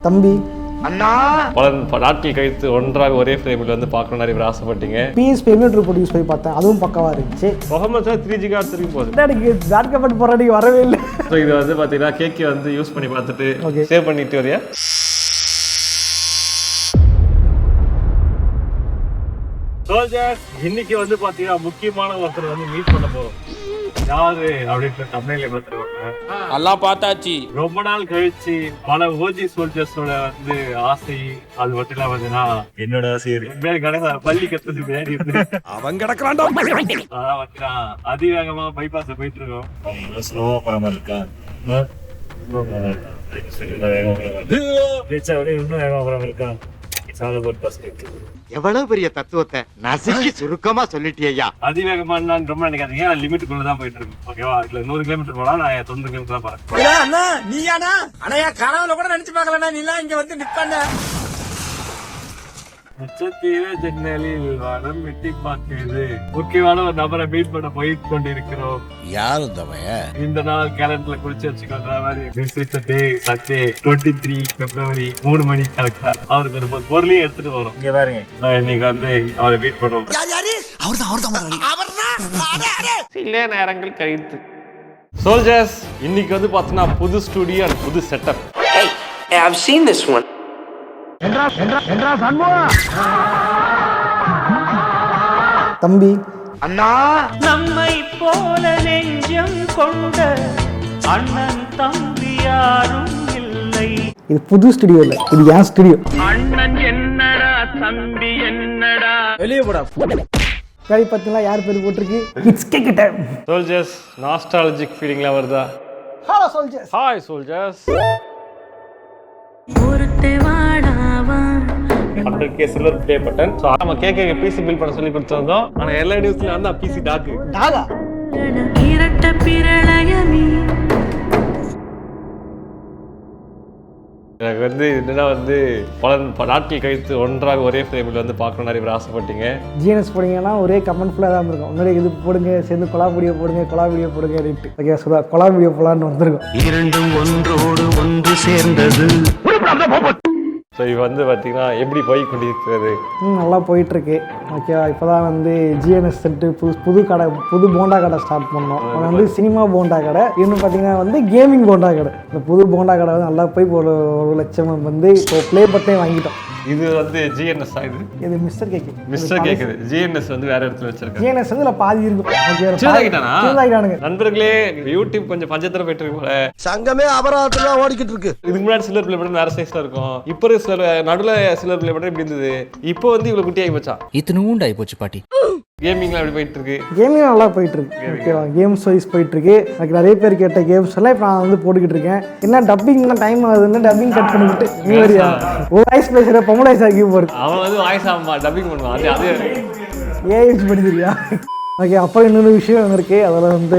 தம்பி அண்ணா பல நாட்கள் கழித்து ஒன்றாக ஒரே ஃப்ரேமில் வந்து பார்க்கணும் நிறைய பேர் ஆசைப்பட்டீங்க. பிஎஸ்பி எம்யூட்டர் போட்டு யூஸ் பண்ணி பார்த்தேன், அதுவும் பக்கவா இருந்துச்சு. முகமது சார் 3G கார்டு திரும்பி போகுது. எனக்கு டார்க்கப்பட்டு போராடி வரவே இல்லை. ஸோ இது வந்து பார்த்தீங்கன்னா கேக்கே வந்து யூஸ் பண்ணி பார்த்துட்டு சேவ் பண்ணிட்டு வரியா? சோல்ஜர்ஸ், இன்னைக்கு வந்து பார்த்தீங்கன்னா முக்கியமான ஒருத்தர் வந்து மீட் பண்ண போறோம். யாரு அப்படின்ற தமிழ்ல பார்த்துருவாங்க. எல்லாம் பார்த்தாச்சு. ரொம்ப நாள் கழிச்சு பல ஓஜி சோல்ஜர்ஸோட வந்து ஆசை அது மட்டும் இல்லாம பார்த்தீங்கன்னா என்னோட ஆசை கணக்கு பள்ளி கத்துறது பின்னாடி இருந்து அவன் கிடக்குறான்டா. அதான் பார்த்தீங்கன்னா அதிவேகமா பைபாஸ் போயிட்டு இருக்கோம். ஸ்லோவா போகாம இருக்கா? இன்னும் வேகமா போகாம இருக்கா? எவ்வளவு பெரிய தத்துவத்தை நசுக்கி சுருக்கமா சொல்லிட்டியா. அதிவேகமா ரொம்ப நினைக்காதீங்க, நான் லிமிட்டுக்குள்ள தான் போயிட்டு இருக்கேன். ஓகேவா? இதுல 100 கிலோமீட்டர் போலாம், நான் 90 கிலோமீட்டர் தான் போறேன். நீயானா? ஆனா கனவுல கூட நினைச்சு பாக்கலன்னா நீ எல்லாம் இங்க வந்து நிப்பான. உச்சத்தீர ஜன்னலில் வானம் வெட்டி பார்க்கிறது. முக்கியமான ஒரு நபரை மீட் பண்ண போயிட்டு கொண்டிருக்கிறோம். யாரு இந்த நாள் கேலண்டர்ல குறிச்சு வச்சுக்கோன்ற மாதிரி 23 பிப்ரவரி 3 மணி கரெக்டா அவருக்கு ஒரு பொருளையும் எடுத்துட்டு வரோம். இங்க பாருங்க, நான் இன்னைக்கு வந்து அவரை மீட் பண்ணுவோம். சில நேரங்கள் கழித்து சோல்ஜர்ஸ், இன்னைக்கு வந்து பார்த்தோன்னா புது ஸ்டுடியோ அண்ட் புது setup. Hey, I've seen this one. தம்பி அண்ணா நம்மை போல நெஞ்சம் கொண்ட அண்ணன் தம்பி யாரும் இல்லை. இது புது ஸ்டுடியோ இல்ல, இது என் ஸ்டுடியோ. அண்ணன் என்னடா தம்பி என்னடா வெளியே போடா. சரி, பார்த்தீங்களா யார் பேர் போட்டிருக்கு? It's cake time. Soldiers, nostalgic ஃபீலிங்லாம் வருதா? Hello soldiers. Hi soldiers. 100K silver play button. So நம்ம கேக்கு பிசி பில் பண்ண சொல்லி கொடுத்துருந்தோம். ஆனால் எல்லா நியூஸ்லையும் வந்து பிசி டாக்கு டாகா இரட்ட பிரளயமே. எனக்கு வந்து என்னன்னா வந்து பல நாட்கள் கழித்து ஒன்றாக ஒரே ஃப்ரேமில் வந்து பார்க்கணும் நிறைய பேர் ஆசைப்பட்டீங்க. ஜிஎன்எஸ் போனீங்கன்னா ஒரே கமெண்ட் ஃபுல்லாக தான் இருக்கும். முன்னாடி இது போடுங்க, சேர்ந்து கொலா வீடியோ போடுங்க, கொலா வீடியோ போடுங்க ரேட்டு. ஓகே, சொல்லுவா கொலா வீடியோ போலான்னு வந்திருக்கும். இரண்டும் ஒன்றோடு ஒன்று சேர்ந்தது. ஸோ இது வந்து பார்த்தீங்கன்னா எப்படி போய் கொண்டிருக்கிறது? நல்லா போயிட்டுருக்கு. ஓகேவா? இப்போ தான் வந்து ஜிஎன்எஸ் செட்டு புது கடை, புது போண்டா கடை ஸ்டார்ட் பண்ணோம். அது வந்து சினிமா போண்டா கடை, இன்னும் பார்த்தீங்கன்னா வந்து கேமிங் போண்டா கடை. இந்த புது போண்டா கடை வந்து நல்லா போய் ஒரு 1 லட்சம் வந்து இப்போ ப்ளே பட்டே வாங்கிட்டோம். இது வந்து ஜிஎன்எஸ் ஆகுது. இது Mr.KK. Mr.KK. ஜிஎன்எஸ் வந்து வேற இடத்துல வச்சிருக்காங்க. ஜிஎன்எஸ் வந்து பாதி இருக்கும். ஓகே, நண்பர்களே, யூடியூப் கொஞ்சம் பஞ்சத்துல போயிட்டு இருக்கு போல. சங்கமே அபராதத்துல ஓடிக்கிட்டு இருக்கு. இதுக்கு முன்னாடி சில்வர் பிளே பட்டன் வேற சைஸ்ல இருக்கும். இப்போ நடுவுல சில்வர் பிளே பட்டன் இப்படி இருந்தது. இப்போ வந்து இவ்வளவு குட்டி ஆகி போச்சான். இத்தனூண்டு ஆகி போச்சு பாட்டி. கேமிங்லாம் எப்படி போயிட்டு இருக்கு? கேமிங் நல்லா போயிட்டு இருக்கு. ஓகேவா? கேம்ஸ் வைஸ் போயிட்டு இருக்கு. எனக்கு நிறைய பேர் கேட்ட கேம்ஸ் எல்லாம் இப்போ நான் வந்து போட்டுக்கிட்டு இருக்கேன். என்ன டப்பிங் டைம் ஆகுதுன்னு டப்பிங் கட் பண்ணிக்கிட்டு ஒரு வாய்ஸ் பேசுகிற பொம்பளை சாக்கி போடுது. அவன் வந்து வாய்ஸ் ஆமா டப்பிங் பண்ணுவான். அது ஏஐ படிச்சிருக்கியா? ஓகே, அப்புறம் இன்னொரு விஷயம் இருக்கு. அதில் வந்து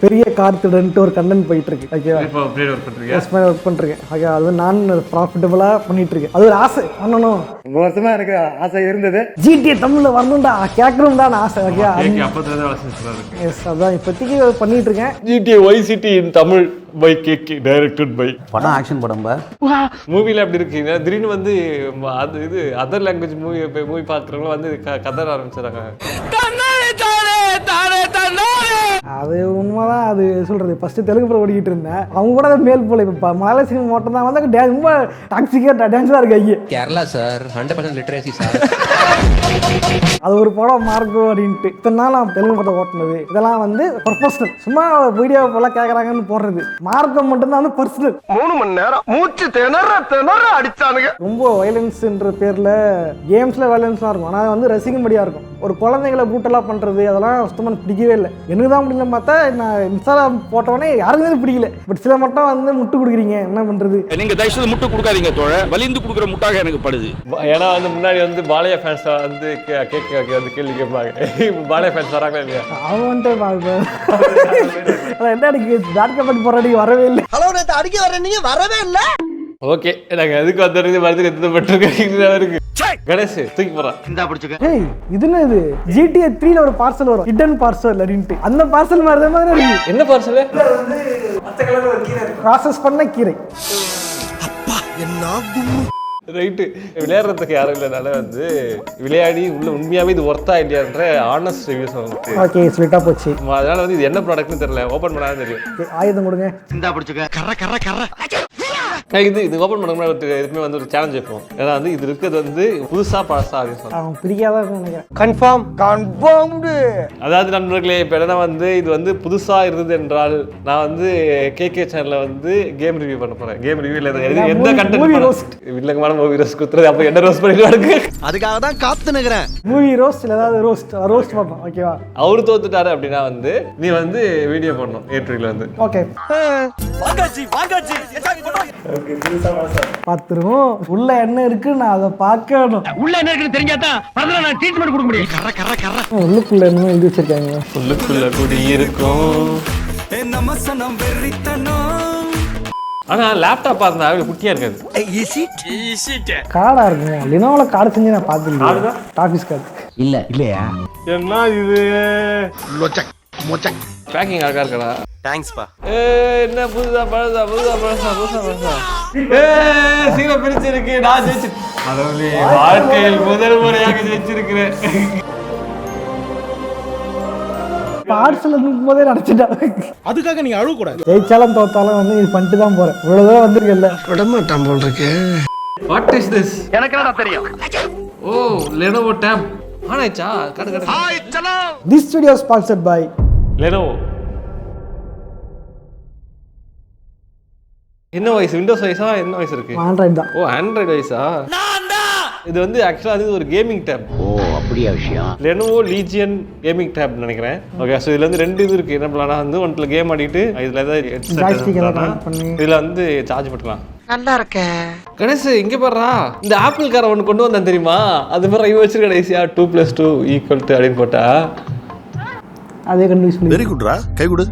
பெரிய கார்த்துடன்ட்டு ஒரு கண்டென்ட் போயிட்டு இருக்கு. ஓகேவா? இப்போ ப்ளேட் ஒர்க் பண்றீங்க? எஸ், மேலே ஒர்க் பண்ணிருக்கேன். ஓகே, அது வந்து நான் ப்ராஃபிட்டபுளாக பண்ணிட்டு இருக்கேன். அது ஒரு ஆசை பண்ணணும். ரொம்ப வருஷமா எனக்கு ஆசை இருந்தது. ஜிடிஏ தமிழில் வரணும்டா, கேட்கணும் தான் ஆசை. ஓகே, அப்பத்துல வேலை செஞ்சுட்டு இருக்கு. எஸ், அதான் இப்போதைக்கு பண்ணிட்டு இருக்கேன். GTA Vice City in Tamil by KK, directed by. படம் ஆக்ஷன் படம் பா. மூவில அப்படி இருக்கு. திடீர்னு வந்து அது இது அதர் லாங்குவேஜ் மூவி பார்க்குறவங்க வந்து கதற ஆரம்பிச்சிடறாங்க. அது உண்மைதான். அது சொல்றது ஃபர்ஸ்ட் தெலுங்கு படம் ஓடிக்கிட்டு இருந்தேன். அவங்க கூட மேல் போல இப்போ மலையாள சினிமா மட்டும் தான் வந்து ரொம்ப டாக்ஸிக்கா டான்ஸா இருக்கு. ஐயே கேரளா சார் 100% லிட்ரேசி சார். அது ஒரு படம் மார்க்கோ அப்படின்ட்டு இத்தனை நாள் நான் தெலுங்கு படம் ஓட்டினது இதெல்லாம் வந்து ப்ரொஃபஷனல். சும்மா வீடியோ போல கேட்கறாங்கன்னு போடுறது. மார்க்கோ மட்டும்தான் வந்து பர்சனல். 3 மணி நேரம் மூச்சு திணற அடிச்சானுங்க. ரொம்ப வயலன்ஸ்ன்ற பேர்ல கேம்ஸ்ல வயலன்ஸ்லாம் இருக்கும். ஆனால் வந்து ரசிக்கும்படியா இருக்கும். ஒரு குழந்தைங்களை பூட்டெல்லாம் பண்றது அதெல்லாம் சுத்தமாக பிடிக்கவே இல்லை. எனக்கு தான் முடியல பார்த்தா நான் இன்ஸ்டாகிராம் போட்டவொடனே யாருக்குமே பிடிக்கல. பட் சில மட்டும் வந்து முட்டு கொடுக்குறீங்க, என்ன பண்றது? நீங்க தயவுசெய்து முட்டு கொடுக்காதீங்க தோழ. வலிந்து கொடுக்குற முட்டாக எனக்கு படுது. ஏன்னா வந்து முன்னாடி வந்து பாலையா ஃபேன்ஸ் வந்து கேட்க வந்து கேள்வி கேட்பாங்க. பாலையா ஃபேன்ஸ் வராங்களா இல்லையா? அவன் வந்துட்டு என்ன அடிக்க டாட்கமெண்ட் போராடி வரவே இல்லை. ஹலோ, நேத்து அடிக்க வர நீங்க வரவே இல்லை. ஓகே, எனக்கு எதுக்கு வந்து மருந்து எத்தப்பட்டிருக்கு. கணேஷ் தூக்கி போறான். இந்தா பிடிச்சுக்க. ஏய், இது என்ன இது? GTA 3ல ஒரு பார்சல் வரும், ஹிடன் பார்சல் அப்படின்ட்டு. அந்த பார்சல் மாதிரி இருக்கு. என்ன பார்சல்? ப்ராசஸ் பண்ண கீரை. அப்பா என்ன ரைட்டு. விளையாடுறதுக்கு யாரும் இல்லைனால வந்து விளையாடி உள்ள உண்மையாவே இது ஒர்த்தா இல்லையான்ற ஆனஸ்ட் ரிவ்யூஸ் வந்து ஓகே ஸ்வீட்டாக போச்சு. அதனால வந்து இது என்ன ப்ராடக்ட்னு தெரியல, ஓப்பன் பண்ணாதான் தெரியும். ஆயுதம் கொடுங்க. இந்தா பிடிச்சுக்க. கர கர கர. இது ஓப்பன் பண்ண எதுவுமே வந்து ஒரு சேலஞ்ச் வைப்போம். ஏன்னா வந்து இது இருக்கிறது வந்து புதுசா பழசா அப்படின்னு சொல்லுவாங்க. அவன் பிரிக்காதான் இருக்கும்னு நினைக்கிறேன். கன்ஃபார்ம்டு. அதாவது நண்பர்களே, இப்போ என்ன வந்து இது வந்து புதுசா இருந்தது என்றால் நான் வந்து கேகே சேனல்ல வந்து கேம் ரிவ்யூ பண்ண போறேன். கேம் ரிவ்யூல எந்த கண்டென்ட் இல்லங்கமான மூவி ரோஸ்ட் குத்துறது. அப்ப என்ன ரோஸ்ட் பண்ணிடுவாங்க? அதுக்காக தான் காத்து நிக்கிறேன். மூவி ரோஸ்ட் இல்ல ஏதாவது ரோஸ்ட் பண்ணோம். ஓகேவா? அவரு தோத்துட்டாரு அப்படின்னா வந்து நீ வந்து வீடியோ பண்ணணும் ஏட்ரியில வந்து. ஓகே வாங்காச்சி வாங்காச்சி பார்த்துருவோம். உள்ள என்ன இருக்கு நான் அதை பார்க்கணும். உள்ள என்ன இருக்குன்னு தெரிஞ்சாதான் பரவாயில்ல, நான் ட்ரீட்மெண்ட் கொடுக்க முடியும். கர கர கர. உள்ளுக்குள்ள என்ன எழுதி வச்சிருக்காங்க? உள்ளுக்குள்ள குடி இருக்கும். ஆனா லேப்டாப் பார்த்தா குட்டியா இருக்காது. கார்டா இருக்கும். லினோவோல கார்டு செஞ்சு நான் பார்த்துருக்கேன். ஆஃபீஸ் கார்டு இல்லையா? என்ன இது லொச்சக் மொச்சக். பேக்கிங் அழகா இருக்கடா. தேங்க்ஸ்ப்பா. என்ன புதுசா பழசா சீக்கிரம் பிரிச்சிருக்கு. நான் ஜெயிச்சு வாழ்க்கையில் முதல் முறையாக ஜெயிச்சிருக்கிறேன். பார்சல் இருக்கும்போதே நினைச்சிட்டாங்க. அதுக்காக நீங்க அழுவ கூடாது. ஜெயிச்சாலும் தோத்தாலும் வந்து இது பண்ணிட்டு தான் போறேன். இவ்வளவு தூரம் வந்திருக்கல. விடமாட்டான் போல் இருக்கு. What is this? எனக்கு என்னடா தெரியும்? ஓ, Lenovo Tab. ஆனாச்சா? கடு hi சலோ. This video is sponsored by Lenovo. என்ன வயசு? விண்டோஸ் வயசா? என்ன வயசு இருக்கு? ஆண்ட்ராய்டு தான். ஓ, ஆண்ட்ராய்டு வயசா? இது வந்து ஆக்சுவலா இது ஒரு கேமிங் டேப். ஓ அப்படியா விஷயம்? Lenovo Legion Gaming Tab நினைக்கிறேன். ஓகே, ஸோ இதுல வந்து ரெண்டு இது இருக்கு. என்ன பண்ணலாம் வந்து ஒன்றுல கேம் ஆடிட்டு இதுல ஏதாவது இதுல வந்து சார்ஜ் பண்ணிக்கலாம். நல்லா இருக்க கணேஷ், இங்க பாருடா, இந்த ஆப்பிள் கார ஒன்று கொண்டு வந்தான் தெரியுமா? அது மாதிரி இவ வச்சிருக்க கடைசியா 2+2 = அப்படின்னு போட்டா அதே கண்டுபிடிச்சு பண்ணி. வெரி குட்ரா. கை கொடு.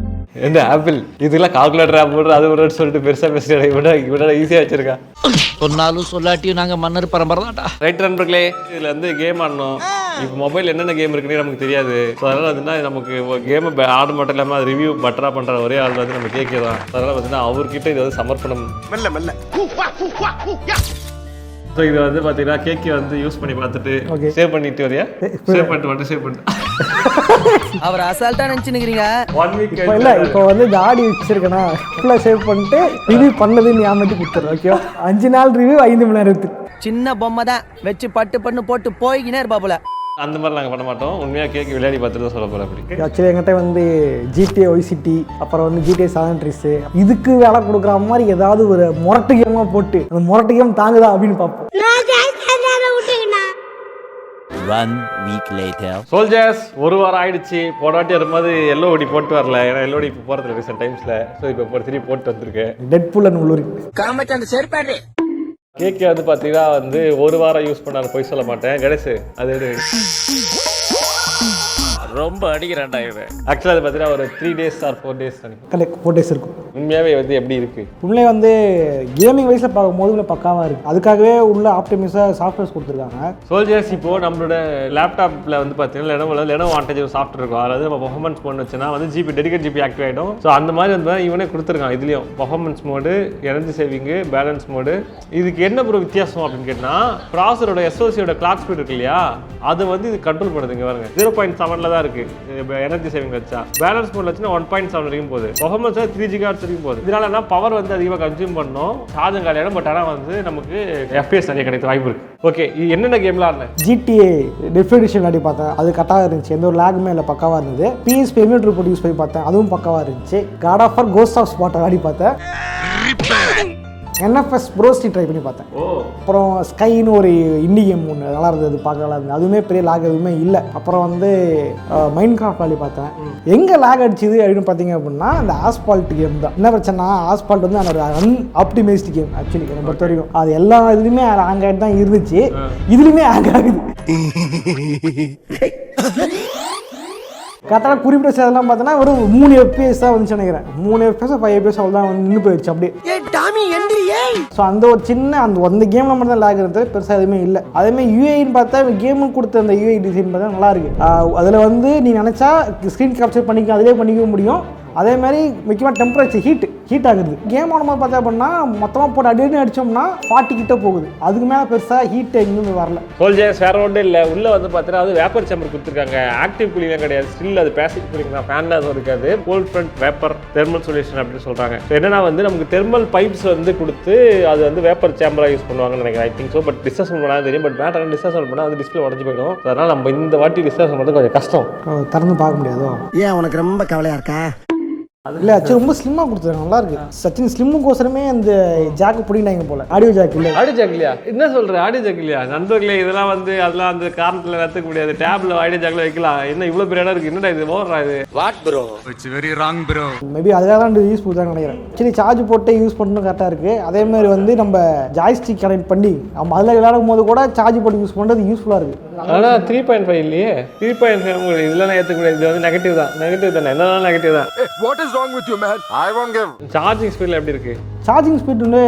என்ன ஆப்பிள் இதெல்லாம் கால்குலேட்டர் ஆப் போடுற அது ஒரு சொல்லிட்டு பெருசா பேசுறேன். இவட ஈஸியா வச்சிருக்கா. சொன்னாலும் சொல்லாட்டியும் நாங்க மன்னர் பரம்பரை தான்டா. ரைட் நண்பர்களே, இதுல வந்து கேம் ஆடணும். இப்போ மொபைல் என்னென்ன கேம் இருக்குன்னு நமக்கு தெரியாது. ஸோ அதனால வந்து நமக்கு கேம் ஆட மட்டும் இல்லாமல் அது ரிவ்யூ பெட்டரா பண்ற ஒரே ஆள் வந்து நம்ம கேக்கே தான். அதனால பார்த்தீங்கன்னா அவர்கிட்ட இதை வந்து சமர்ப்பணம். மெல்ல மெல்ல. ஸோ இது வந்து பார்த்தீங்கன்னா கேக்கே வந்து யூஸ் பண்ணி பார்த்துட்டு சேவ் பண்ணிட்டு வரியா? சேவ் பண்ணிட்டு அவர் அசால்ட்டா நினைச்சுக்கிறீங்க. 1 வீக் இப்போ இல்லை, இப்போ வந்து இந்த ஆடி வச்சிருக்கேன்னா ஃபுல்லாக சேவ் பண்ணிட்டு ரிவ்யூ பண்ணதுன்னு ஞாபகத்து கொடுத்துறேன். ஓகேவா? 5 நாள் ரிவ்யூ 5 மணி நேரத்துக்கு. சின்ன பொம்மை தான் வச்சு பட்டு பண்ணு போட்டு போய்கினே இருப்பாப்புல. அந்த மாதிரி நாங்கள் பண்ண மாட்டோம். உண்மையாக கேக் விளையாடி பார்த்துட்டு தான் சொல்ல போகிறோம். அப்படி ஆக்சுவலி என்கிட்ட வந்து GTA Vice City, அப்புறம் வந்து GTA San Andreas இதுக்கு வேலை கொடுக்குற மாதிரி ஏதாவது ஒரு முரட்டு கேமாக போட்டு அந்த முரட்டு கேம் தாங்குதா அப்படின்னு பார்ப்போம். 1 week later. சோல்ஜர்ஸ், ஒரு வாரம் ஆயிடுச்சு. போன வாட்டி வரும்போது எல்லோடி போட்டு வரல. ஏன்னா எல்லோடி இப்போ போகிறதுல ரீசெண்ட் டைம்ஸில். ஸோ இப்போ திருப்பி போட்டு வந்திருக்கேன். டெட்பூல் அண்ட் உள்ளூரி காமச்சி அந்த செருப்பாடு. கேக்கே வந்து பார்த்தீங்கன்னா வந்து ஒரு வாரம் யூஸ் பண்ணாரு, போய் சொல்ல மாட்டேன். கணேஷ் அது ரொம்ப அடிக்கிறான்டா இவன். ஆக்சுவலாக அது பார்த்தீங்கன்னா ஒரு 3 days or 4 days correct 4 days இருக்கும். உண்மையாகவே வந்து எப்படி இருக்கு? உண்மையே வந்து கேமிங் வைஸில் பார்க்கும்போது உள்ள பக்காவாக இருக்குது. அதுக்காகவே உள்ள ஆப்டிமைஸாக சாஃப்ட்வேர்ஸ் கொடுத்துருக்காங்க. சோல்ஜர்ஸ், இப்போ நம்மளோட லேப்டாப்பில் வந்து பார்த்தீங்கன்னா Lenovo வாண்டேஜ் ஒரு சாஃப்ட்வேர் இருக்கும். அதாவது நம்ம பர்ஃபார்மன்ஸ் மோட் வச்சுன்னா வந்து டெடிகேட் ஜிபி ஆக்டிவ் ஆகிடும். ஸோ அந்த மாதிரி வந்து இவனே கொடுத்துருக்கான். இதுலேயும் performance mode, energy saving, balance mode. இதுக்கு என்ன ஒரு வித்தியாசம் அப்படின்னு கேட்டால் ப்ராசரோட SoCயோட கிளாக் ஸ்பீட் இருக்கு இல்லையா, அதை வந்து இது கண்ட்ரோல் பண்ணுதுங்க. பாருங்க 0.7 தான் இருக்கு எனர்ஜி சேவிங் வச்சா. பேலன்ஸ் மோட்ல வச்சுன்னா 1.7 வரைக்கும் போகுது. பர்ஃபார்மன்ஸ் 3 GHz வரைக்கும் போகுது. இதனால என்ன பவர் வந்து அதிகமாக கன்சியூம் பண்ணோம், சார்ஜும் காலியாடும். பட் ஆனால் வந்து நமக்கு FPS நிறைய கிடைக்க வாய்ப்பு இருக்கு. ஓகே, இது என்னென்ன கேம்லாம் ஆடினேன்? GTA டெஃபினிஷன் ஆடி பார்த்தேன், அது கரெக்டாக இருந்துச்சு. எந்த ஒரு லேக்குமே இல்லை, பக்காவாக இருந்தது. PSP எம்யூலேட்டர் போட்டு யூஸ் பண்ணி பார்த்தேன், அதுவும் பக்காவாக இருந்துச்சு. God of War Ghost of Sparta ஆடி பார்த்தேன். NFS ப்ரோஸ்டி ட்ரை பண்ணி பார்த்தேன். அப்புறம் ஸ்கைன்னு ஒரு இண்டி கேம் ஒன்று நல்லா இருந்தது, பார்க்க நல்லா இருந்தது. அதுவுமே பெரிய லேக் எதுவுமே இல்லை. அப்புறம் வந்து மைண்ட் கிராஃப்ட் ஆடி பார்த்தேன். எங்கே லேக் அடிச்சுது அப்படின்னு பார்த்தீங்க அப்படின்னா அந்த ஆஸ்பால்ட் கேம் தான். என்ன பிரச்சனை, ஆஸ்பால்ட் வந்து அந்த ஒரு அன்ஆப்டிமைஸ்டு கேம். ஆக்சுவலி என்னை பொறுத்த வரைக்கும் அது எல்லா இதுலையுமே ஹேங் ஆகிட்டு தான் இருந்துச்சு. இதுலையுமே ஹேங் ஆகுது. கரெக்டாக குறிப்பிட்ட சேதெல்லாம் பார்த்தோன்னா ஒரு 3 FPS தான் வந்துச்சு நினைக்கிறேன். 3 FPS 5 FPS அவ்வளோ தான் வந்து நின்று போயிடுச்சு அப்படியே. ஸோ அந்த ஒரு சின்ன அந்த கேமில் மட்டும் தான் லேக் இருந்தது, பெருசாக எதுவுமே இல்லை. அதேமாதிரி யூஐன்னு பார்த்தா கேமுக்கு கொடுத்த அந்த யூஐ டிசைன் பார்த்தா நல்லா இருக்கு. அதில் வந்து நீ நினச்சா ஸ்க்ரீன் கேப்சர் பண்ணிக்க அதிலே பண்ணிக்க முடியும். அதே மாதிரி முக்கியமாக டெம்பரேச்சர் ஹீட் ஆகுது. கேம் ஆடும்போது பார்த்தா அப்படின்னா மொத்தமாக போட்டு அடின்னு அடித்தோம்னா 40 கிட்ட போகுது. அதுக்கு மேலே பெருசாக ஹீட் எங்கேயும் வரல. சோல்ஜர்ஸ் வேற ஒன்றும் இல்லை. உள்ளே வந்து பார்த்தீங்கன்னா அது வேப்பர் சேம்பர் கொடுத்துருக்காங்க. ஆக்டிவ் கூலிங்லாம் கிடையாது, ஸ்டில் அது பேசிவ் கூலிங் தான். ஃபேன்லாம் எதுவும் இருக்காது. Cold front vapour thermal solution அப்படின்னு சொல்கிறாங்க. என்னன்னா வந்து நமக்கு தெர்மல் பைப்ஸ் வந்து கொடுத்து அது வந்து வேப்பர் சேம்பராக யூஸ் பண்ணுவாங்கன்னு நினைக்கிறேன். I think so. But disassemble பண்ணால் தெரியும். பட் மேட்டர் டிஸ்அசம்பிள் பண்ணால் அது டிஸ்பிளே உடஞ்சி போயிடும். அதனால் நம்ம இந்த வாட்டி டிஸ்அசம்பிள் பண்ணுறது கொஞ்சம் கஷ்டம். திறந்து பார்க்க முடியாதோ? ஏன் உனக்கு ரொம்ப கவலையா இருக்கா? இல்லை ஆக்சுவலி ரொம்ப ஸ்லிம்மாக கொடுத்துருக்காங்க, நல்லா இருக்கு. சச்சின் ஸ்லிம்முக்கோசரமே அந்த ஜாக்கு பிடிக்கிட்டாங்க போல. ஆடியோ ஜாக் இல்லை, ஆடியோ ஜாக் இல்லையா? என்ன சொல்கிறேன், ஆடியோ ஜாக் இல்லையா? நண்பர்களே இதெல்லாம் வந்து அதெல்லாம் அந்த காரணத்தில் நடத்துக்க முடியாது. டேப்ல ஆடியோ ஜாக்ல வைக்கலாம். என்ன இவ்வளோ பெரிய இடம் இருக்குது, என்னடா இது ஓடுறா இது? What bro? It's very wrong bro. Maybe அதுக்காக தான் யூஸ் பண்ணுறாங்க நினைக்கிறேன். ஆக்சுவலி சார்ஜ் போட்டு யூஸ் பண்ணணும் கரெக்டாக இருக்குது. அதேமாதிரி வந்து நம்ம ஜாய்ஸ்டிக் கனெக்ட் பண்ணி நம்ம அதில் விளையாடும் போது கூட சார்ஜ் போட்டு யூஸ் பண்ணுறது யூஸ்ஃபுல்லாக இருக்குது. ஆனால் 3.5 இல்லையே. 3.5 இதெல்லாம் ஏற்றுக்க முடியாது. இது வந்து நெகட்டிவ் தான். நெகட்டிவ் தானே, என்னதான் நெகட்டிவ் தான். What is wrong with you man? I want give. Charging ஸ்பீடில் எப்படி இருக்குது? சார்ஜிங் ஸ்பீட் வந்து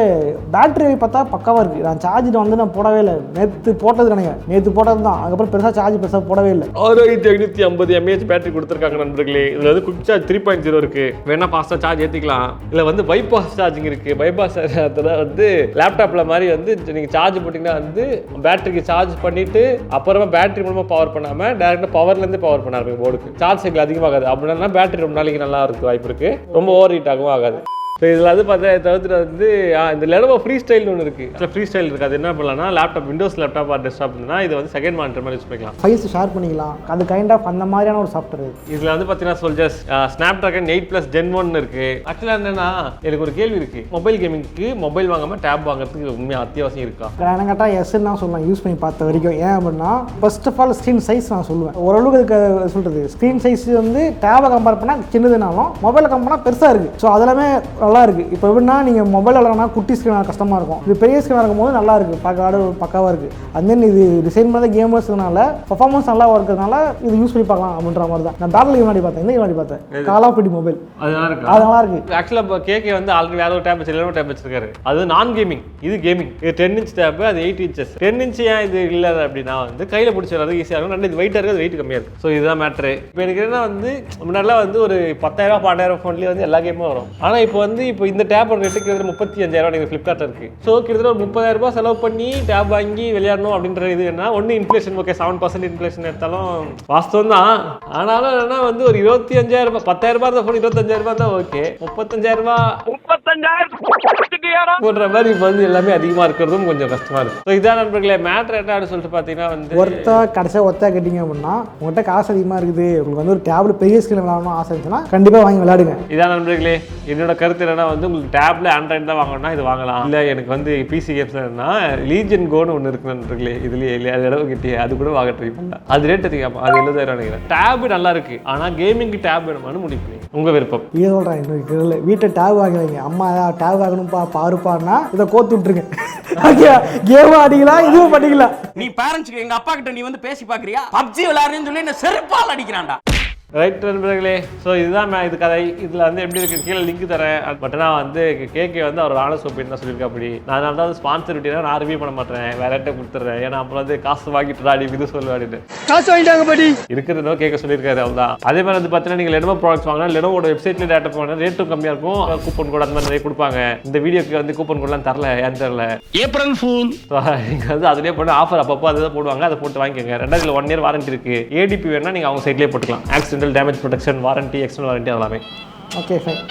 பேட்டரி பார்த்தா பக்காவாக இருக்குது. நான் சார்ஜில் வந்து நான் போடவே இல்லை. நேற்று போட்டது நினைக்கிறேன். நேற்று போட்டது தான். அதுக்கப்புறம் பெருசாக போடவே இல்லை. 6550 mAh பேட்டரி கொடுத்துருக்காங்க நண்பர்களே. இதில் வந்து குவிக் சார்ஜ் 3.0 இருக்குது. வேணால் ஃபாஸ்ட்டாக சார்ஜ் ஏற்றிக்கலாம். இல்லை வந்து பைபாஸ் சார்ஜிங் இருக்குது. பைபாஸ் சார்ஜ் வந்து லேப்டாப்பில் மாதிரி வந்து நீங்கள் சார்ஜ் போட்டிங்கன்னா வந்து பேட்டரிக்கு சார்ஜ் பண்ணிவிட்டு அப்புறமா பேட்டரி மூலமாக பவர் பண்ணாமல் டேரெக்டாக பவர்லேருந்து பவர் பண்ண ஆரம்பிக்கும் போர்டுக்கு. சார்ஜ் சைக்கிள் அதிகமாகாது. அப்படின்னா பேட்டரி ரொம்ப நாளைக்கு நல்லா இருக்கு வாய்ப்பு இருக்குது. ரொம்ப ஓவர் ஹீட் ஆகவும் ஆகாது. ஸோ இதில் வந்து பார்த்தா தவிர்த்து வந்து இந்த லெனோவோ ஃப்ரீ ஸ்டைல்னு ஒன்று இருக்குது. ஃப்ரீ ஸ்டைல் இருக்குது. அது என்ன பண்ணலாம்னா லேப்டாப் விண்டோஸ் லேப்டாப் ஆர் டெஸ்க்டாப்னா இது வந்து செகண்ட் மானிட்டர் மாதிரி யூஸ் பண்ணிக்கலாம். ஃபைல்ஸ் ஷேர் பண்ணிக்கலாம். அது கைண்ட் ஆஃப் அந்த மாதிரியான ஒரு சாஃப்ட்வேர் இருக்குது. இதில் வந்து பார்த்தீங்கன்னா சோல்ஜர்ஸ் ஸ்னாப்ட்ராகன் 8+ Gen 1 இருக்குது. ஆக்சுவலாக என்னன்னா எனக்கு ஒரு கேள்வி இருக்குது. மொபைல் கேமிங்க்கு மொபைல் வாங்காமல் டேப் வாங்குறதுக்கு உண்மையாக அத்தியாவசியம் இருக்கா? என்ன கேட்டால் எஸ்ன்னு நான் சொல்லலாம். யூஸ் பண்ணி பார்த்த வரைக்கும். ஏன் அப்படின்னா first of all screen size நான் சொல்லுவேன். ஓரளவுக்கு அதுக்கு சொல்கிறது ஸ்க்ரீன் சைஸ் வந்து டேபை கம்பேர் பண்ணால் சின்னதுனாலும் மொபைலை கம்பேர் பண்ணால் பெருசாக இருக்குது. ஸோ அதெல்லாமே நல்லா இருக்குது. இப்போ எப்படின்னா நீங்கள் மொபைல் விளாட்னா குட்டி ஸ்க்ரீனாக கஷ்டமாக இருக்கும். இது பெரிய ஸ்க்ரீனாக இருக்கும்போது நல்லா இருக்குது. பார்க்க பக்காவாக இருக்குது. அண்ட் இது டிசைன் பண்ண கேமர்ஸ்னால பர்ஃபார்மன்ஸ் நல்லா இருக்கிறதுனால இது யூஸ் பண்ணி பார்க்கலாம் அப்படின்ற மாதிரி தான். நான் பேட்டில் முன்னாடி பார்த்தேன். இந்த முன்னாடி பார்த்தேன் கால் ஆஃப் டியூட்டி மொபைல். அது நல்லா இருக்குது. ஆக்சுவலாக இப்போ கேகே வந்து ஆல்ரெடி வேற ஒரு டேப் லெனோவோ டேப் வச்சிருக்காரு. அது நான் கேமிங், இது கேமிங். இது 10 inch டேப், அது 8 inches. 10 inch ஏன் இது இல்லை அப்படின்னா வந்து கையில் பிடிச்சி வர்றது ஈஸியாக இருக்கும். ரெண்டு இது வெயிட்டாக இருக்குது, அது வெயிட் கம்மியாக இருக்குது. ஸோ இதுதான் மேட்ரு. இப்போ எனக்கு என்ன வந்து முன்னாடிலாம் வந்து ஒரு 10,000 12,000 ஃபோன்லேயே வந்து எல்லா கேமும் வரும். ஆனால் இப்போ இந்த டேப் ரேட்டுக்கு 35,000 நீங்கள் ஃப்ளிப்கார்ட்டில் இருக்குது. ஸோ கிட்டத்தட்ட ஒரு 30,000 செலவு பண்ணி டேப் வாங்கி விளையாடணும் அப்படின்ற இது என்ன ஒன்று இன்ஃப்ளேஷன். ஓகே 7% இன்ஃப்ளேஷன் எடுத்தாலும் வாஸ்தவம் தான். ஆனாலும் என்ன வந்து ஒரு 25,000 10,000 தான் ஃபோன் 25,000 தான் ஓகே. 35,000 போடுற மாதிரி இப்போ வந்து எல்லாமே அதிகமாக இருக்கிறதும் கொஞ்சம் கஷ்டமாக இருக்குது. ஸோ இதான் நண்பர்களே மேட்ரு என்ன அப்படின்னு சொல்லிட்டு பார்த்தீங்கன்னா வந்து கடைசியாக கட்டிங்க அப்படின்னா உங்கள்கிட்ட காசு அதிகமாக இருக்குது, உங்களுக்கு வந்து ஒரு டேப்ல பெரிய ஸ்க்ரீன் விளையாடணும் ஆசை இருந்துச்சுன்னா கண்டிப்பாக வாங்கி விளையாடுங்க. இதான் நண்பர்களே என்னோட கருத்து என்னன்னா வந்து உங்களுக்கு டேப்ல ஆண்ட்ராய்டு தான் வாங்கணும்னா இது வாங்கலாம். இல்லை எனக்கு வந்து பிசி கேம்ஸ் லீஜன் கோன்னு ஒன்று இருக்கு நண்பர்களே. இதுலேயே இல்லையா அது இடம் கிட்டே அது கூட வாங்க ட்ரை பண்ணலாம். அது ரேட் அதிகம், அது 70,000 நினைக்கிறேன். டேப் நல்லா இருக்கு. ஆனால் கேமிங்க்கு டேப் வேணுமானு முடிவு பண்ணி உங்கள் விருப்பம். இது சொல்கிறேன் இன்னொரு வீட்டை டேப் வாங்குவீங்க. அம்மா டேப் வாங்கணும்ப்பா பாருப்பான்னா இதை கோத்து விட்டுருங்க. கேம் ஆடிக்கலாம், இதுவும் பண்ணிக்கலாம். நீ பேரண்ட்ஸ்க்கு எங்க அப்பா கிட்ட நீ வந்து பேசி பாக்குறியா? பப்ஜி விளையாடுறேன்னு சொல்லி என்ன செருப்பால் அடிக்கிறான்டா. ரைட் நண்பர்களே. ஸோ இதுதான் இது கதை. இதில் வந்து எப்படி இருக்குது கீழே லிங்க் தரேன். பட் நான் வந்து கேகே வந்து அவர் ஆனஸ் ஒப்பீனியன் தான் சொல்லியிருக்கா. அப்படி நான் அதனால தான் ஸ்பான்சர் விட்டீங்கன்னா நான் ரிவ்யூ பண்ண மாட்டேன், வேற யார்ட்ட கொடுத்துட்றேன். ஏன்னா அப்புறம் வந்து காசு வாங்கிட்டு ஆடி இது சொல்லுவாடிட்டு காசு வாங்கிட்டாங்க படி இருக்கிறதோ கேட்க சொல்லியிருக்காரு. அவள் தான். அதே மாதிரி வந்து பார்த்தீங்கன்னா நீங்கள் லெனோவோ ப்ராடக்ட்ஸ் வாங்கினா லெனோவோட வெப்சைட்லேயே டேட்டா போனால் ரேட்டும் கம்மியாக இருக்கும். கூப்பன் கோட் அந்த மாதிரி நிறைய கொடுப்பாங்க. இந்த வீடியோக்கு வந்து கூப்பன் கோட்லாம் தரல, ஏன்னு தெரில. April fool. நீங்கள் வந்து அதிலே போட்டு ஆஃபர் அப்பப்போ அதை போடுவாங்க. அதை போட்டு வாங்கிக்கோங்க. 2 1 year வாரண்டி இருக்குது. ஏடிபி வேணால் நீங்கள் அவங்க சைட்லேயே போட்டுக்கலாம். Accidental damage protection warranty, external warranty அதெல்லாமே. Okay fine.